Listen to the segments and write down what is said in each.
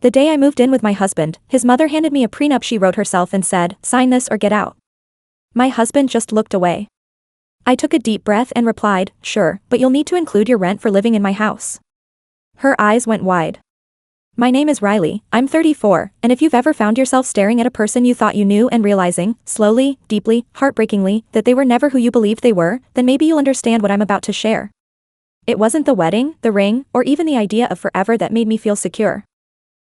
The day I moved in with my husband, his mother handed me a prenup she wrote herself and said, "Sign this or get out." My husband just looked away. I took a deep breath and replied, "Sure, but you'll need to include your rent for living in my house." Her eyes went wide. "My name is Riley, I'm 34, and if you've ever found yourself staring at a person you thought you knew and realizing, slowly, deeply, heartbreakingly, that they were never who you believed they were, then maybe you'll understand what I'm about to share." It wasn't the wedding, the ring, or even the idea of forever that made me feel secure.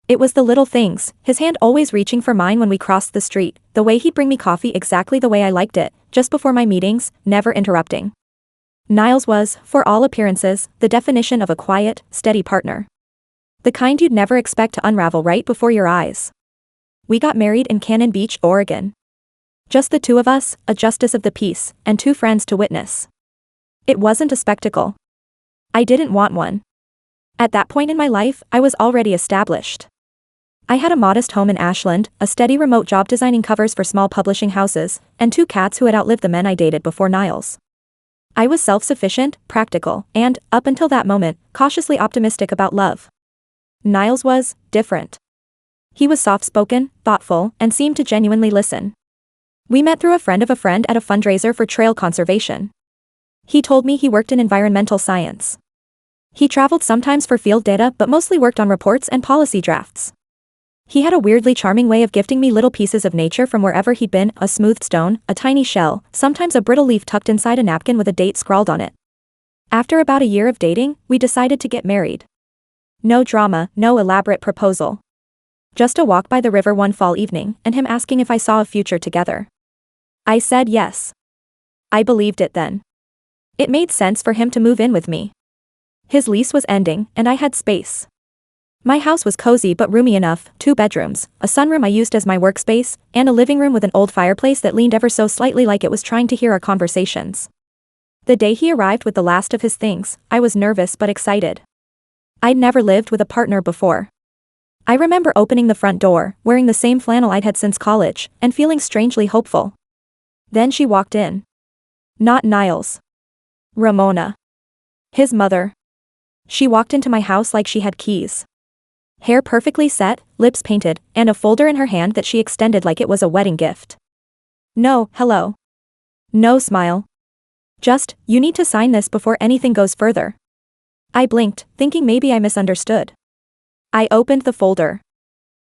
It was the little things, his hand always reaching for mine when we crossed the street, the way he'd bring me coffee exactly the way I liked it, just before my meetings, never interrupting. Niles was, for all appearances, the definition of a quiet, steady partner. The kind you'd never expect to unravel right before your eyes. We got married in Cannon Beach, Oregon. Just the two of us, a justice of the peace, and 2 friends to witness. It wasn't a spectacle. I didn't want one. At that point in my life, I was already established. I had a modest home in Ashland, a steady remote job designing covers for small publishing houses, and 2 cats who had outlived the men I dated before Niles. I was self-sufficient, practical, and, up until that moment, cautiously optimistic about love. Niles was different. He was soft-spoken, thoughtful, and seemed to genuinely listen. We met through a friend of a friend at a fundraiser for trail conservation. He told me he worked in environmental science. He traveled sometimes for field data but mostly worked on reports and policy drafts. He had a weirdly charming way of gifting me little pieces of nature from wherever he'd been, a smooth stone, a tiny shell, sometimes a brittle leaf tucked inside a napkin with a date scrawled on it. After about a year of dating, we decided to get married. No drama, no elaborate proposal. Just a walk by the river one fall evening, and him asking if I saw a future together. I said yes. I believed it then. It made sense for him to move in with me. His lease was ending, and I had space. My house was cozy but roomy enough, 2 bedrooms, a sunroom I used as my workspace, and a living room with an old fireplace that leaned ever so slightly like it was trying to hear our conversations. The day he arrived with the last of his things, I was nervous but excited. I'd never lived with a partner before. I remember opening the front door, wearing the same flannel I'd had since college, and feeling strangely hopeful. Then she walked in. Not Niles. Ramona. His mother. She walked into my house like she had keys. Hair perfectly set, lips painted, and a folder in her hand that she extended like it was a wedding gift. No, hello. No smile. Just, "You need to sign this before anything goes further." I blinked, thinking maybe I misunderstood. I opened the folder.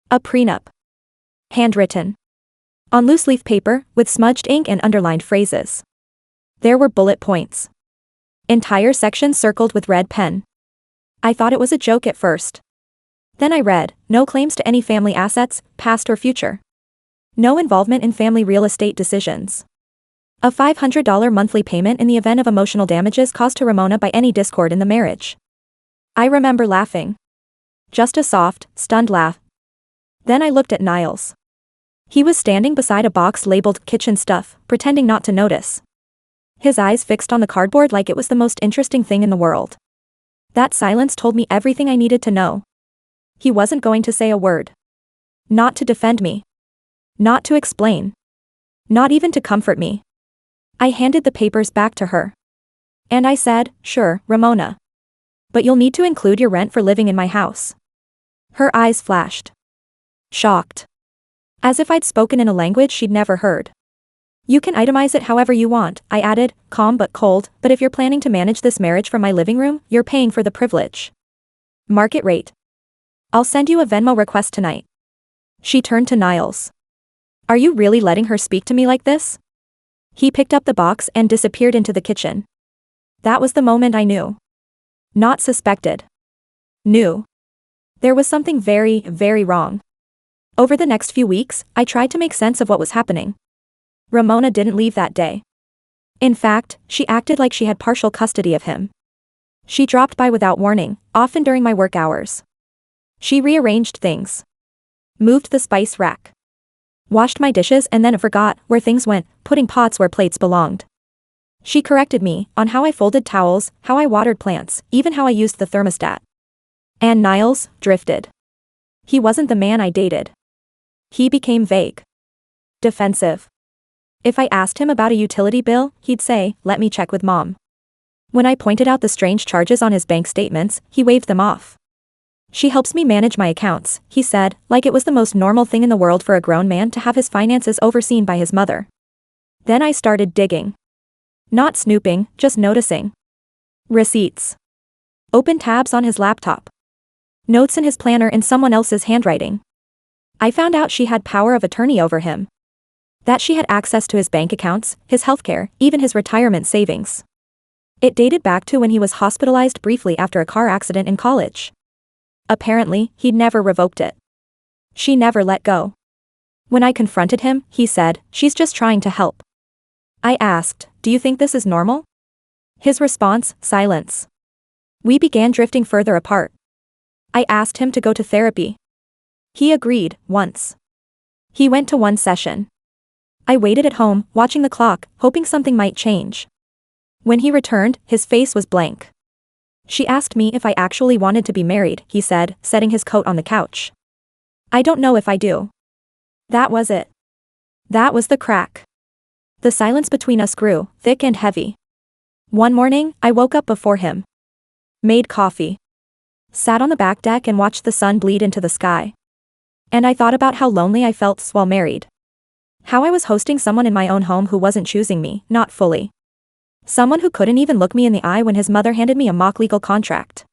A prenup. Handwritten. On loose-leaf paper, with smudged ink and underlined phrases. There were bullet points. Entire sections circled with red pen. I thought it was a joke at first. Then I read, no claims to any family assets, past or future. No involvement in family real estate decisions. A $500 monthly payment in the event of emotional damages caused to Ramona by any discord in the marriage. I remember laughing. Just a soft, stunned laugh. Then I looked at Niles. He was standing beside a box labeled kitchen stuff, pretending not to notice. His eyes fixed on the cardboard like it was the most interesting thing in the world. That silence told me everything I needed to know. He wasn't going to say a word. Not to defend me. Not to explain. Not even to comfort me. I handed the papers back to her. And I said, "Sure, Ramona. But you'll need to include your rent for living in my house." Her eyes flashed. Shocked. As if I'd spoken in a language she'd never heard. "You can itemize it however you want," I added, calm but cold, "but if you're planning to manage this marriage from my living room, you're paying for the privilege. Market rate. I'll send you a Venmo request tonight." She turned to Niles. "Are you really letting her speak to me like this?" He picked up the box and disappeared into the kitchen. That was the moment I knew. Not suspected. Knew. There was something very, very wrong. Over the next few weeks, I tried to make sense of what was happening. Ramona didn't leave that day. In fact, she acted like she had partial custody of him. She dropped by without warning, often during my work hours. She rearranged things. Moved the spice rack. Washed my dishes and then forgot where things went, putting pots where plates belonged. She corrected me on how I folded towels, how I watered plants, even how I used the thermostat. And Niles drifted. He wasn't the man I dated. He became vague. Defensive. If I asked him about a utility bill, he'd say, "Let me check with Mom." When I pointed out the strange charges on his bank statements, he waved them off. She helps me manage my accounts, he said, like it was the most normal thing in the world for a grown man to have his finances overseen by his mother. Then I started digging. Not snooping, just noticing. Receipts. Open tabs on his laptop. Notes in his planner in someone else's handwriting. I found out she had power of attorney over him. That she had access to his bank accounts, his healthcare, even his retirement savings. It dated back to when he was hospitalized briefly after a car accident in college. Apparently, he'd never revoked it. She never let go. When I confronted him, he said, "She's just trying to help." I asked, "Do you think this is normal?" His response, silence. We began drifting further apart. I asked him to go to therapy. He agreed, once. He went to one session. I waited at home, watching the clock, hoping something might change. When he returned, his face was blank. She asked me if I actually wanted to be married, he said, setting his coat on the couch. I don't know if I do. That was it. That was the crack. The silence between us grew, thick and heavy. One morning, I woke up before him. Made coffee. Sat on the back deck and watched the sun bleed into the sky. And I thought about how lonely I felt while married. How I was hosting someone in my own home who wasn't choosing me, not fully. Someone who couldn't even look me in the eye when his mother handed me a mock legal contract.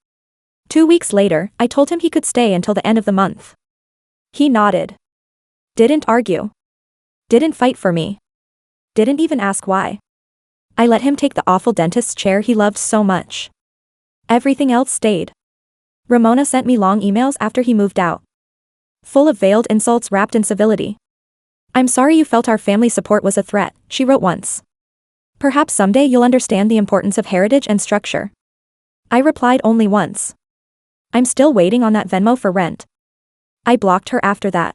2 weeks later, I told him he could stay until the end of the month. He nodded. Didn't argue. Didn't fight for me. Didn't even ask why. I let him take the awful dentist's chair he loved so much. Everything else stayed. Ramona sent me long emails after he moved out. Full of veiled insults wrapped in civility. "I'm sorry you felt our family support was a threat," she wrote once. "Perhaps someday you'll understand the importance of heritage and structure." I replied only once. "I'm still waiting on that Venmo for rent." I blocked her after that.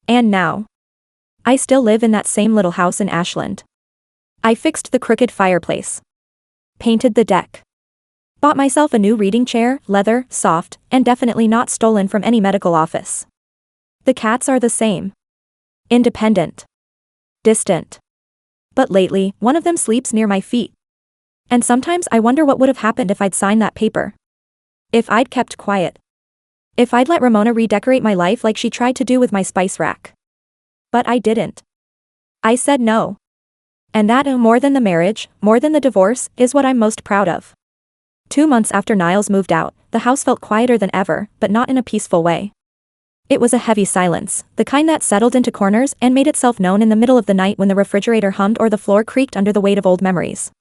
And now. I still live in that same little house in Ashland. I fixed the crooked fireplace. Painted the deck. Bought myself a new reading chair, leather, soft, and definitely not stolen from any medical office. The cats are the same. Independent. Distant. But lately, one of them sleeps near my feet. And sometimes I wonder what would have happened if I'd signed that paper. If I'd kept quiet. If I'd let Ramona redecorate my life like she tried to do with my spice rack. But I didn't. I said no. And that, more than the marriage, more than the divorce, is what I'm most proud of. 2 months after Niles moved out, the house felt quieter than ever, but not in a peaceful way. It was a heavy silence, the kind that settled into corners and made itself known in the middle of the night when the refrigerator hummed or the floor creaked under the weight of old memories.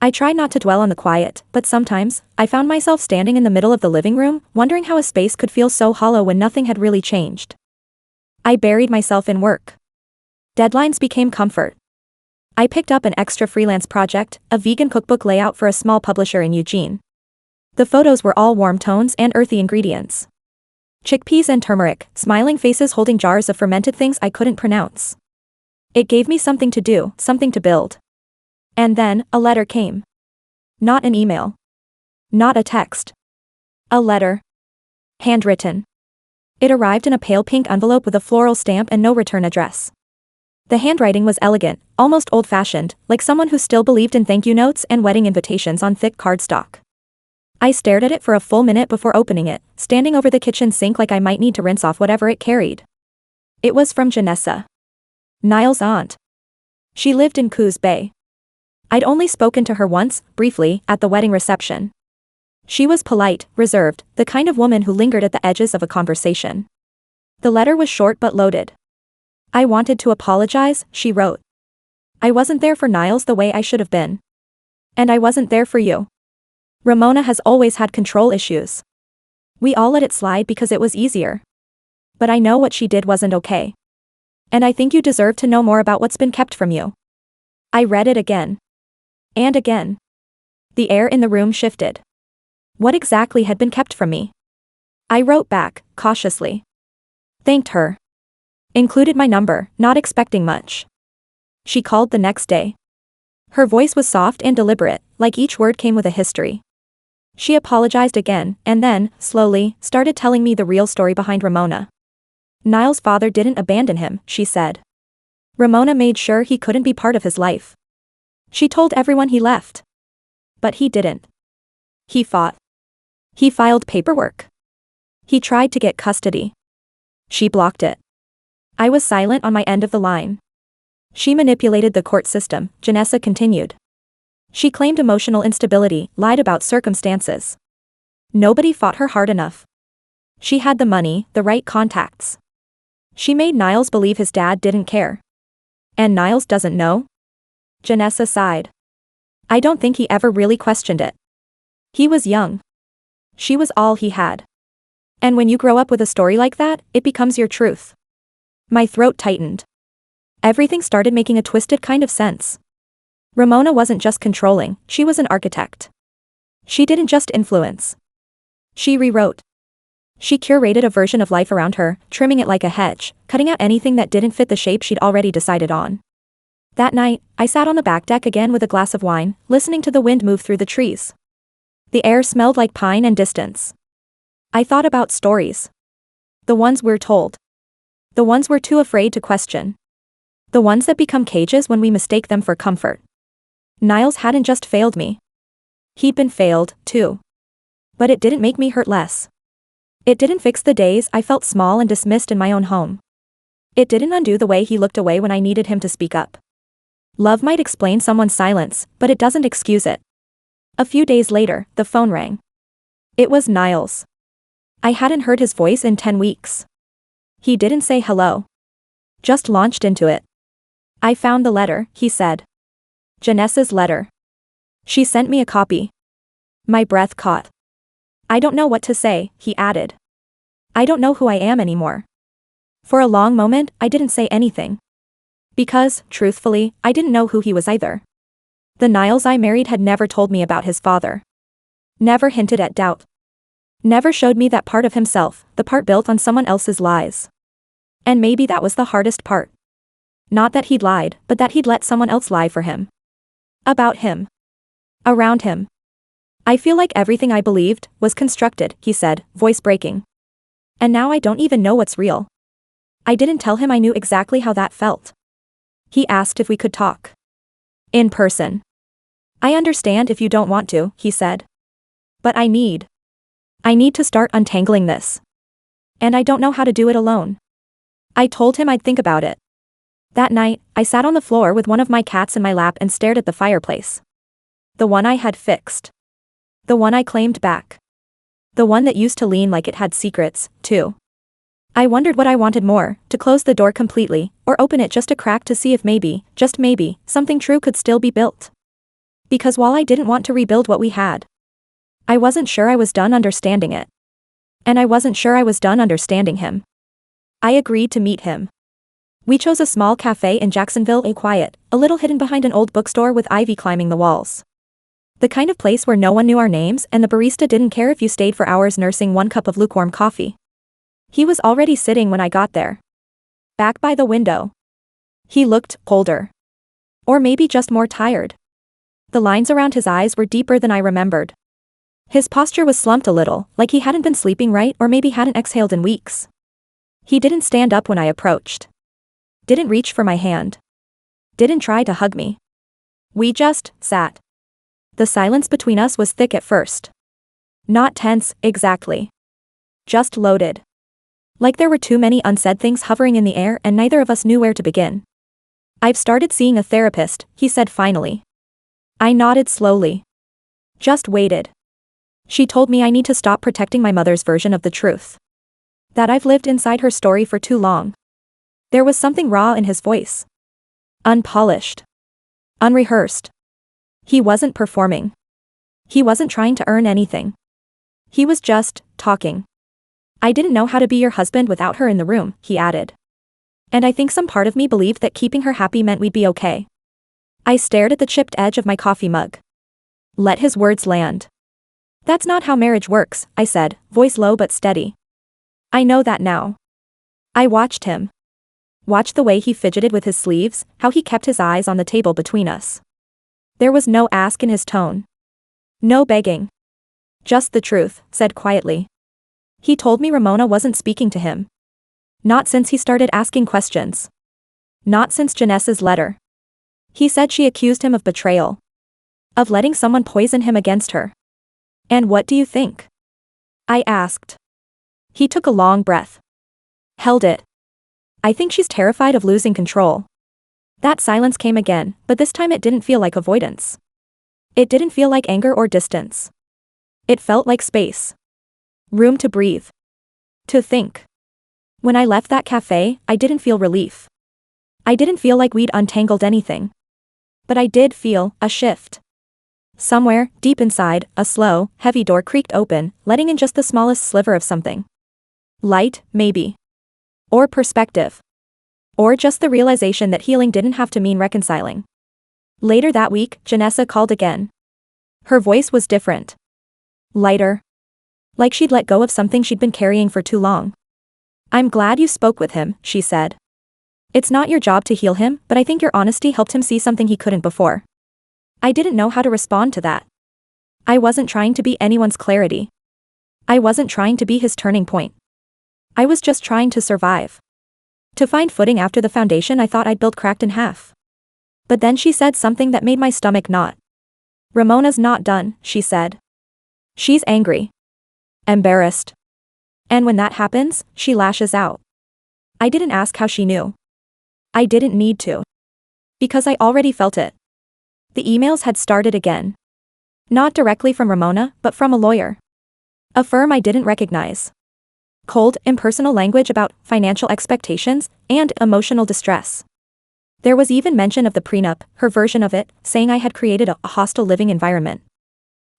I tried not to dwell on the quiet, but sometimes, I found myself standing in the middle of the living room, wondering how a space could feel so hollow when nothing had really changed. I buried myself in work. Deadlines became comfort. I picked up an extra freelance project, a vegan cookbook layout for a small publisher in Eugene. The photos were all warm tones and earthy ingredients. Chickpeas and turmeric, smiling faces holding jars of fermented things I couldn't pronounce. It gave me something to do, something to build. And then, a letter came. Not an email. Not a text. A letter. Handwritten. It arrived in a pale pink envelope with a floral stamp and no return address. The handwriting was elegant, almost old-fashioned, like someone who still believed in thank you notes and wedding invitations on thick cardstock. I stared at it for a full minute before opening it, standing over the kitchen sink like I might need to rinse off whatever it carried. It was from Janessa. Niles' aunt. She lived in Coos Bay. I'd only spoken to her once, briefly, at the wedding reception. She was polite, reserved, the kind of woman who lingered at the edges of a conversation. The letter was short but loaded. "I wanted to apologize," she wrote. "I wasn't there for Niles the way I should have been. And I wasn't there for you. Ramona has always had control issues. We all let it slide because it was easier. But I know what she did wasn't okay. And I think you deserve to know more about what's been kept from you." I read it again. And again. The air in the room shifted. What exactly had been kept from me? I wrote back, cautiously. Thanked her. Included my number, not expecting much. She called the next day. Her voice was soft and deliberate, like each word came with a history. She apologized again, and then, slowly, started telling me the real story behind Ramona. Niles' father didn't abandon him, she said. Ramona made sure he couldn't be part of his life. She told everyone he left. But he didn't. He fought. He filed paperwork. He tried to get custody. She blocked it. I was silent on my end of the line. She manipulated the court system, Janessa continued. She claimed emotional instability, lied about circumstances. Nobody fought her hard enough. She had the money, the right contacts. She made Niles believe his dad didn't care. And Niles doesn't know? Janessa sighed. I don't think he ever really questioned it. He was young. She was all he had. And when you grow up with a story like that, it becomes your truth. My throat tightened. Everything started making a twisted kind of sense. Ramona wasn't just controlling, she was an architect. She didn't just influence. She rewrote. She curated a version of life around her, trimming it like a hedge, cutting out anything that didn't fit the shape she'd already decided on. That night, I sat on the back deck again with a glass of wine, listening to the wind move through the trees. The air smelled like pine and distance. I thought about stories. The ones we're told. The ones we're too afraid to question. The ones that become cages when we mistake them for comfort. Niles hadn't just failed me. He'd been failed, too. But it didn't make me hurt less. It didn't fix the days I felt small and dismissed in my own home. It didn't undo the way he looked away when I needed him to speak up. Love might explain someone's silence, but it doesn't excuse it. A few days later, the phone rang. It was Niles. I hadn't heard his voice in 10 weeks. He didn't say hello. Just launched into it. I found the letter, he said. Janessa's letter. She sent me a copy. My breath caught. I don't know what to say, he added. I don't know who I am anymore. For a long moment, I didn't say anything. Because, truthfully, I didn't know who he was either. The Niles I married had never told me about his father. Never hinted at doubt. Never showed me that part of himself, the part built on someone else's lies. And maybe that was the hardest part. Not that he'd lied, but that he'd let someone else lie for him. About him. Around him. I feel like everything I believed was constructed, he said, voice breaking. And now I don't even know what's real. I didn't tell him I knew exactly how that felt. He asked if we could talk. In person. I understand if you don't want to, he said. But I need to start untangling this. And I don't know how to do it alone. I told him I'd think about it. That night, I sat on the floor with one of my cats in my lap and stared at the fireplace. The one I had fixed. The one I claimed back. The one that used to lean like it had secrets, too. I wondered what I wanted more, to close the door completely, or open it just a crack to see if maybe, just maybe, something true could still be built. Because while I didn't want to rebuild what we had, I wasn't sure I was done understanding it. And I wasn't sure I was done understanding him. I agreed to meet him. We chose a small cafe in Jacksonville, quiet, a little hidden behind an old bookstore with ivy climbing the walls. The kind of place where no one knew our names and the barista didn't care if you stayed for hours nursing one cup of lukewarm coffee. He was already sitting when I got there. Back by the window. He looked older. Or maybe just more tired. The lines around his eyes were deeper than I remembered. His posture was slumped a little, like he hadn't been sleeping right or maybe hadn't exhaled in weeks. He didn't stand up when I approached. Didn't reach for my hand. Didn't try to hug me. We just sat. The silence between us was thick at first. Not tense, exactly. Just loaded. Like there were too many unsaid things hovering in the air and neither of us knew where to begin. I've started seeing a therapist, he said finally. I nodded slowly. Just waited. She told me I need to stop protecting my mother's version of the truth. That I've lived inside her story for too long. There was something raw in his voice. Unpolished. Unrehearsed. He wasn't performing. He wasn't trying to earn anything. He was just talking. I didn't know how to be your husband without her in the room, he added. And I think some part of me believed that keeping her happy meant we'd be okay. I stared at the chipped edge of my coffee mug. Let his words land. That's not how marriage works, I said, voice low but steady. I know that now. I watched him. Watched the way he fidgeted with his sleeves, how he kept his eyes on the table between us. There was no ask in his tone. No begging. Just the truth, said quietly. He told me Ramona wasn't speaking to him. Not since he started asking questions. Not since Janessa's letter. He said she accused him of betrayal. Of letting someone poison him against her. And what do you think? I asked. He took a long breath. Held it. I think she's terrified of losing control. That silence came again, but this time it didn't feel like avoidance. It didn't feel like anger or distance. It felt like space. Room to breathe. To think. When I left that cafe, I didn't feel relief. I didn't feel like we'd untangled anything. But I did feel a shift. Somewhere, deep inside, a slow, heavy door creaked open, letting in just the smallest sliver of something. Light, maybe. Or perspective. Or just the realization that healing didn't have to mean reconciling. Later that week, Janessa called again. Her voice was different. Lighter. Like she'd let go of something she'd been carrying for too long. I'm glad you spoke with him, she said. It's not your job to heal him, but I think your honesty helped him see something he couldn't before. I didn't know how to respond to that. I wasn't trying to be anyone's clarity. I wasn't trying to be his turning point. I was just trying to survive. To find footing after the foundation I thought I'd built cracked in half. But then she said something that made my stomach knot. Ramona's not done, she said. She's angry. Embarrassed. And when that happens, she lashes out. I didn't ask how she knew. I didn't need to. Because I already felt it. The emails had started again. Not directly from Ramona, but from a lawyer. A firm I didn't recognize. Cold, impersonal language about financial expectations and emotional distress. There was even mention of the prenup, her version of it, saying I had created a hostile living environment.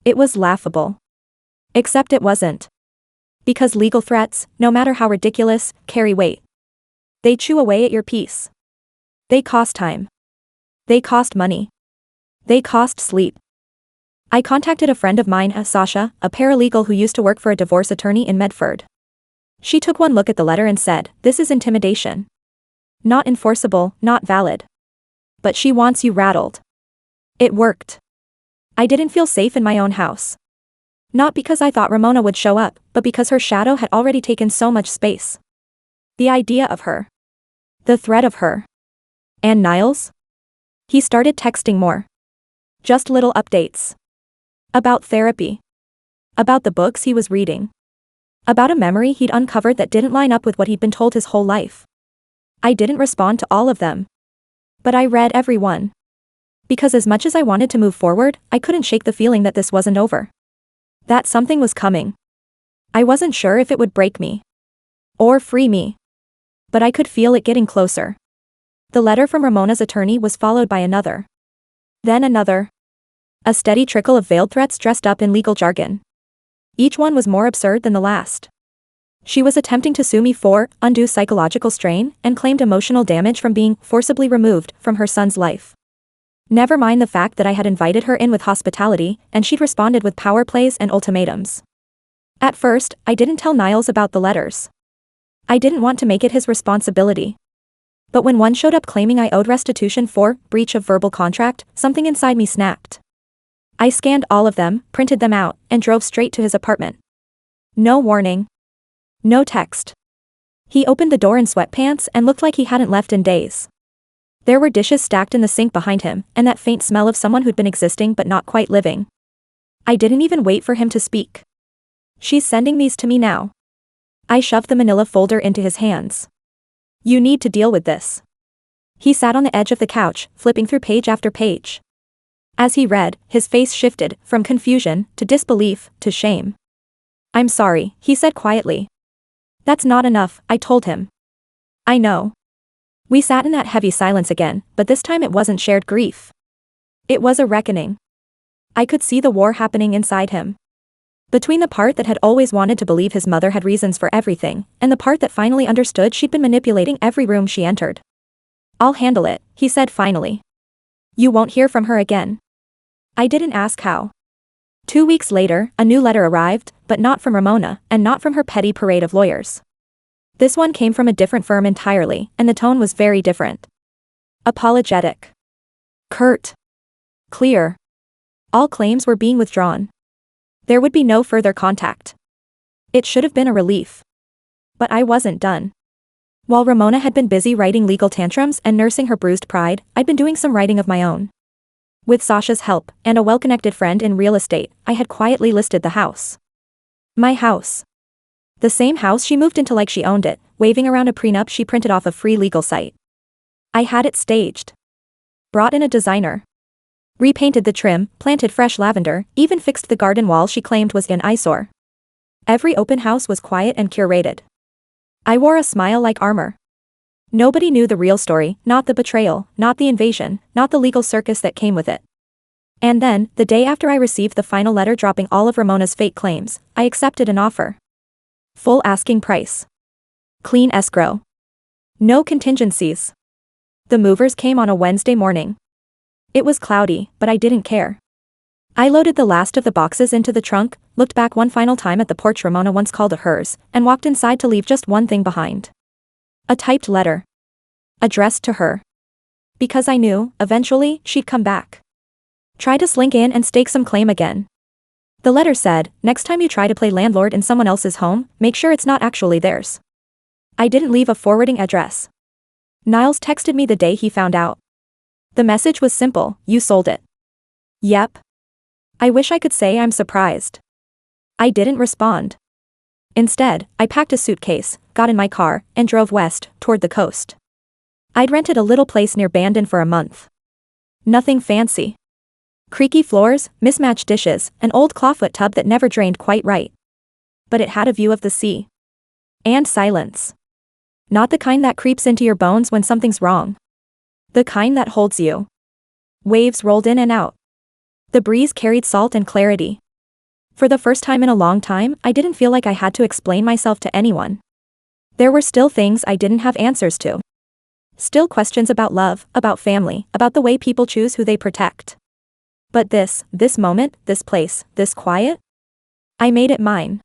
It was laughable. Except it wasn't. Because legal threats, no matter how ridiculous, carry weight. They chew away at your peace. They cost time. They cost money. They cost sleep. I contacted a friend of mine, Sasha, a paralegal who used to work for a divorce attorney in Medford. She took one look at the letter and said, "This is intimidation. Not enforceable, not valid. But she wants you rattled." It worked. I didn't feel safe in my own house. Not because I thought Ramona would show up, but because her shadow had already taken so much space. The idea of her. The threat of her. And Niles? He started texting more. Just little updates. About therapy. About the books he was reading. About a memory he'd uncovered that didn't line up with what he'd been told his whole life. I didn't respond to all of them. But I read every one. Because as much as I wanted to move forward, I couldn't shake the feeling that this wasn't over. That something was coming. I wasn't sure if it would break me. Or free me. But I could feel it getting closer. The letter from Ramona's attorney was followed by another. Then another. A steady trickle of veiled threats dressed up in legal jargon. Each one was more absurd than the last. She was attempting to sue me for undue psychological strain and claimed emotional damage from being forcibly removed from her son's life. Never mind the fact that I had invited her in with hospitality, and she'd responded with power plays and ultimatums. At first, I didn't tell Niles about the letters. I didn't want to make it his responsibility. But when one showed up claiming I owed restitution for breach of verbal contract, something inside me snapped. I scanned all of them, printed them out, and drove straight to his apartment. No warning. No text. He opened the door in sweatpants and looked like he hadn't left in days. There were dishes stacked in the sink behind him, and that faint smell of someone who'd been existing but not quite living. I didn't even wait for him to speak. "She's sending these to me now." I shoved the manila folder into his hands. "You need to deal with this." He sat on the edge of the couch, flipping through page after page. As he read, his face shifted, from confusion, to disbelief, to shame. "I'm sorry," he said quietly. "That's not enough," I told him. "I know." We sat in that heavy silence again, but this time it wasn't shared grief. It was a reckoning. I could see the war happening inside him. Between the part that had always wanted to believe his mother had reasons for everything, and the part that finally understood she'd been manipulating every room she entered. "I'll handle it," he said finally. "You won't hear from her again." I didn't ask how. 2 weeks later, a new letter arrived, but not from Ramona, and not from her petty parade of lawyers. This one came from a different firm entirely, and the tone was very different. Apologetic. Curt. Clear. All claims were being withdrawn. There would be no further contact. It should have been a relief. But I wasn't done. While Ramona had been busy writing legal tantrums and nursing her bruised pride, I'd been doing some writing of my own. With Sasha's help, and a well-connected friend in real estate, I had quietly listed the house. My house. The same house she moved into like she owned it, waving around a prenup she printed off a free legal site. I had it staged. Brought in a designer. Repainted the trim, planted fresh lavender, even fixed the garden wall she claimed was an eyesore. Every open house was quiet and curated. I wore a smile like armor. Nobody knew the real story, not the betrayal, not the invasion, not the legal circus that came with it. And then, the day after I received the final letter dropping all of Ramona's fake claims, I accepted an offer. Full asking price. Clean escrow. No contingencies. The movers came on a Wednesday morning. It was cloudy, but I didn't care. I loaded the last of the boxes into the trunk, looked back one final time at the porch Ramona once called a hers, and walked inside to leave just one thing behind. A typed letter. Addressed to her. Because I knew, eventually, she'd come back. Try to slink in and stake some claim again. The letter said, next time you try to play landlord in someone else's home, make sure it's not actually theirs. I didn't leave a forwarding address. Niles texted me the day he found out. The message was simple, you sold it. Yep. I wish I could say I'm surprised. I didn't respond. Instead, I packed a suitcase, got in my car, and drove west, toward the coast. I'd rented a little place near Bandon for a month. Nothing fancy. Creaky floors, mismatched dishes, an old clawfoot tub that never drained quite right. But it had a view of the sea. And silence. Not the kind that creeps into your bones when something's wrong. The kind that holds you. Waves rolled in and out. The breeze carried salt and clarity. For the first time in a long time, I didn't feel like I had to explain myself to anyone. There were still things I didn't have answers to. Still questions about love, about family, about the way people choose who they protect. But this moment, this place, this quiet? I made it mine.